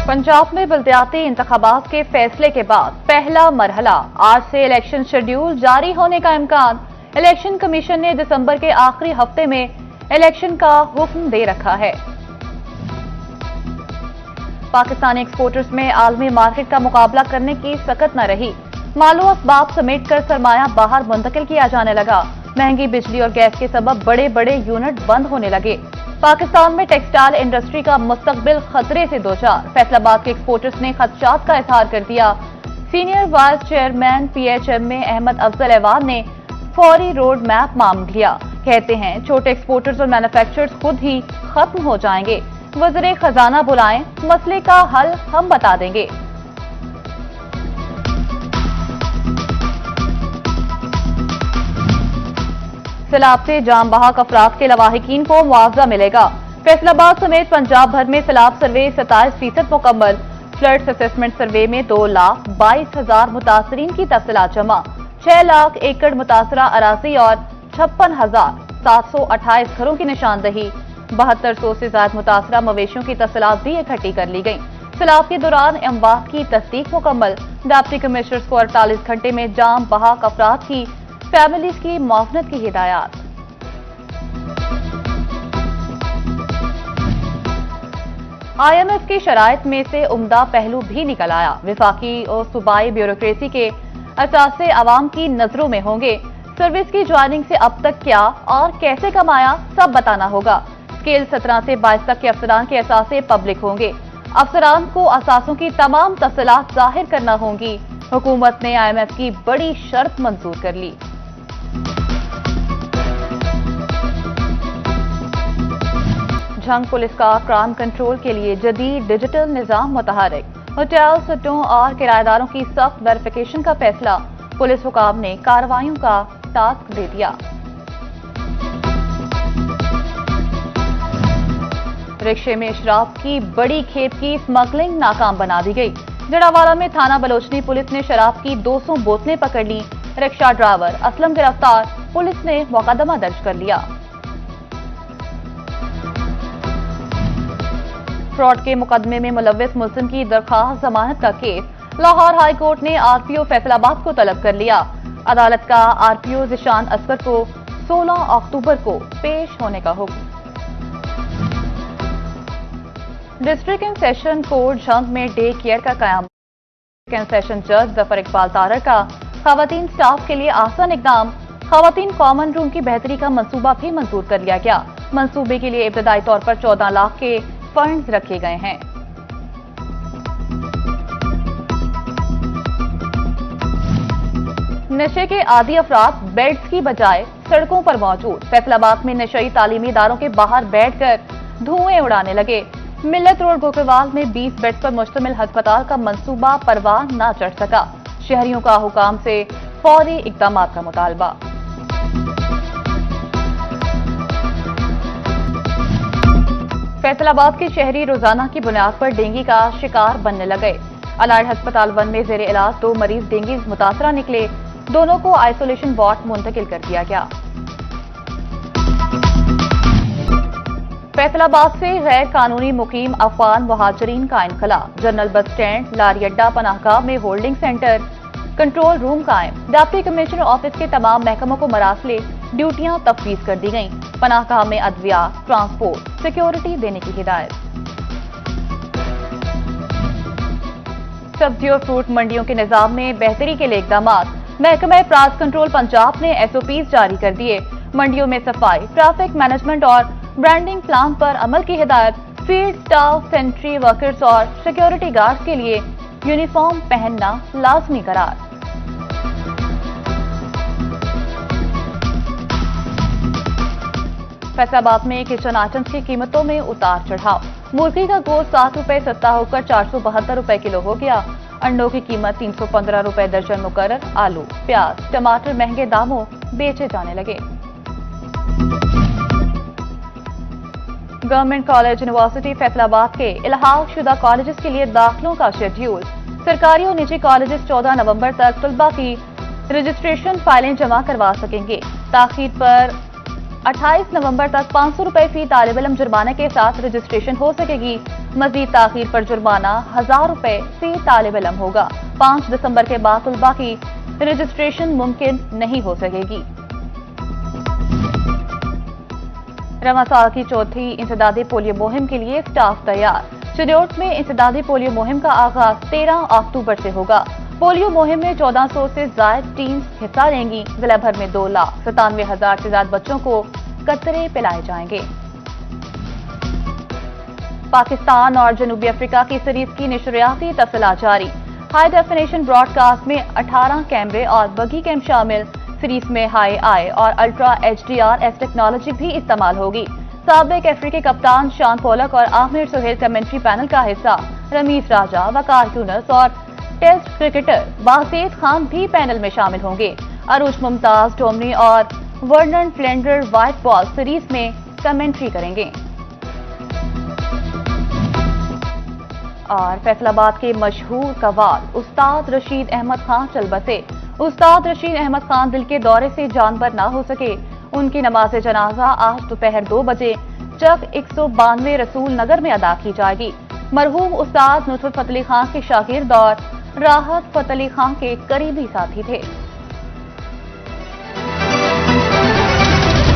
पंजाब में बल्दियाती इंतखाबात के फैसले के बाद पहला मरहला आज से इलेक्शन शेड्यूल जारी होने का इम्कान। इलेक्शन कमीशन ने दिसंबर के आखिरी हफ्ते में इलेक्शन का हुक्म दे रखा है। पाकिस्तानी एक्सपोर्टर्स में आलमी मार्केट का मुकाबला करने की सकत न रही। मालो असबाब समेट कर सरमाया बाहर मुंतकिल किया जाने लगा। महंगी बिजली और गैस के सबब बड़े बड़े यूनिट बंद होने लगे। पाकिस्तान में टेक्सटाइल इंडस्ट्री का मुस्तकबिल खतरे से दो चार। फैसलाबाद के एक्सपोर्टर्स ने खदशात का इजहार कर दिया। सीनियर वाइस चेयरमैन पीएचएम में अहमद अफजल एवान ने फौरी रोड मैप मांग लिया। कहते हैं छोटे एक्सपोर्टर्स और मैन्युफैक्चरर्स खुद ही खत्म हो जाएंगे। वज़ीर खजाना बुलाएं, मसले का हल हम बता देंगे। सैलाब से जाम बहक अफराद के लवाहिकीन को मुआवजा मिलेगा। फैसलाबाद समेत पंजाब भर में सैलाब सर्वे 27% मुकम्मल। फ्लड्स असेसमेंट सर्वे में 2,22,000 मुतासरीन की तफसीलात जमा। 6 लाख एकड़ मुतासरा अराजी और 56,728 घरों की निशानदही। 7200 से ज्यादा मुतासरा मवेशियों की तफसीलात भी इकट्ठी कर ली गई। सैलाब के दौरान अमवात की तस्दीक मुकम्मल। डिप्टी कमिश्नर्स को 48 घंटे में जाम बहक अफराद की फैमिलीज की मुआवनत की हिदायत। IMF की शराइत में से उम्दा पहलू भी निकल आया। विफाकी और सूबाई ब्यूरोक्रेसी के असासे अवाम की नजरों में होंगे। सर्विस की ज्वाइनिंग से अब तक क्या और कैसे कमाया सब बताना होगा। स्केल 17 से 22 तक के अफसरान के असासे पब्लिक होंगे। अफसरान को असासों की तमाम तफसीलात जाहिर करना होंगी। हुकूमत ने IMF की बड़ी शर्त मंजूर कर ली। झंग पुलिस का क्राइम कंट्रोल के लिए जदीद डिजिटल निजाम मुतहरिक। होटल सट्टों और किराएदारों की सख्त वेरिफिकेशन का फैसला। पुलिस हुकाम ने कार्रवाइयों का टास्क दे दिया। रिक्शे में शराब की बड़ी खेप की स्मगलिंग नाकाम बना दी गई। जड़ावाला में थाना बलोचनी पुलिस ने शराब की 200 बोतलें पकड़ ली। रिक्शा ड्राइवर असलम गिरफ्तार। पुलिस ने मुकदमा दर्ज कर लिया। फ्रॉड के मुकदमे में मुलव्विस मुल्जिम की दरख्वास्त जमानत का केस। लाहौर हाई कोर्ट ने आरपीओ फैसलाबाद को तलब कर लिया। अदालत का आरपीओ जिशान असगर को 16 अक्टूबर को पेश होने का हुक्म। District and session court Jhang में डे केयर का कयाम। सेशन जज जफर इकबाल तारर का खवातीन स्टाफ के लिए आसान इकदाम। खवातीन कॉमन रूम की बेहतरी का मंसूबा भी मंजूर कर लिया गया। मंसूबे के लिए इब्तदाई तौर पर 14 लाख के फंड्स रखे गए हैं। नशे के आदी अफराद बेड्स की बजाय सड़कों पर मौजूद। फैसलाबाद में नशई तालीमी इदारों के बाहर बैठकर धुएं उड़ाने लगे। मिल्लत रोड गोकेवाल में 20 बेड्स पर मुश्तमिल अस्पताल का मंसूबा परवान न चढ़ सका। शहरियों का हुकाम से फौरी इकदाम का मुतालबा। फैसलाबाद के शहरी रोजाना की बुनियाद पर डेंगू का शिकार बनने लगे। अलाइड अस्पताल 1 में जेर इलाज 2 मरीज डेंगू मुतासरा निकले। दोनों को आइसोलेशन वार्ड मुंतकिल कर दिया गया। फैसलाबाद से गैर कानूनी मुकीम अफगान मुहाजिरीन का इनखला। जनरल बस स्टैंड, लारी अड्डा, पनाहगाह में होल्डिंग सेंटर, कंट्रोल रूम कायम। डिप्टी कमिश्नर ऑफिस के तमाम महकमों को मरासले ड्यूटियां तफवीज कर दी गईं। पनाहगाह में अदविया, ट्रांसपोर्ट, सिक्योरिटी देने की हिदायत। सब्जी और फ्रूट मंडियों के निजाम में बेहतरी के लिए इकदाम। महकमा प्राज कंट्रोल पंजाब ने SOPs जारी कर दिए। मंडियों में सफाई, ट्रैफिक मैनेजमेंट और ब्रांडिंग प्लान पर अमल की हिदायत। फील्ड स्टाफ, सेंट्री वर्कर्स और सिक्योरिटी गार्ड्स के लिए यूनिफॉर्म पहनना लाजमी करार। फैसलाबाद में किचन आइटम्स की कीमतों में उतार चढ़ाव। मुर्गी का गोश्त 7 रुपए सस्ता होकर 472 रुपए किलो हो गया। अंडों की कीमत 315 रुपए दर्जन मुकर्रर। आलू, प्याज, टमाटर महंगे दामों बेचे जाने लगे। गवर्नमेंट कॉलेज यूनिवर्सिटी फैसलाबाद के इल्हाक शुदा कॉलेजेस के लिए दाखिलों का शेड्यूल। सरकारी और निजी कॉलेजेस 14 नवंबर तक तलबा की रजिस्ट्रेशन फाइलें जमा करवा सकेंगे। ताखीर पर 28 नवंबर तक 500 रुपए फी तालिब इल्म जुर्माने के साथ रजिस्ट्रेशन हो सकेगी। मजीद ताखीर पर जुर्माना 1000 रुपए फी तालिब इल्म होगा। 5 दिसंबर के बाद तुलबा की रजिस्ट्रेशन मुमकिन नहीं हो सकेगी। रवां साल की चौथी इंसदादी पोलियो मुहिम के लिए स्टाफ तैयार। चिन्योट में इंसदादी पोलियो मुहिम का आगाज 13 अक्टूबर से होगा। पोलियो मुहिम में 1400 से ज्यादा टीम्स हिस्सा लेंगी। जिला भर में 2,97,000 से ज्यादा बच्चों को कतरे पिलाए जाएंगे। पाकिस्तान और जनूबी अफ्रीका की सीरीज की नशरियाती तफसीलात जारी। हाई डेफिनेशन ब्रॉडकास्ट में 18 कैमरे और बगी कैम शामिल। सीरीज में हाई आई और अल्ट्रा HDRS टेक्नोलॉजी भी इस्तेमाल होगी। साबिक अफ्रीकी कप्तान शान पोलक और आमिर सुहेल कमेंट्री पैनल का हिस्सा। रमीज राजा, वकार यूनुस और टेस्ट क्रिकेटर बासित खान भी पैनल में शामिल होंगे। अरूज मुमताज डोमनी और Vernon Flander white ball series में कमेंट्री करेंगे। और फैसलाबाद के मशहूर कव्वाल उस्ताद रशीद अहमद खान चल बसे। उस्ताद रशीद अहमद खान दिल के दौरे से जानबर ना हो सके। उनकी नमाज जनाजा आज दोपहर 2 बजे चक 192 रसूल नगर में अदा की जाएगी। मरहूम उस्ताद नुसरत फतेह अली खान के शागिर्द और राहत फतेह अली खान के करीबी साथी थे।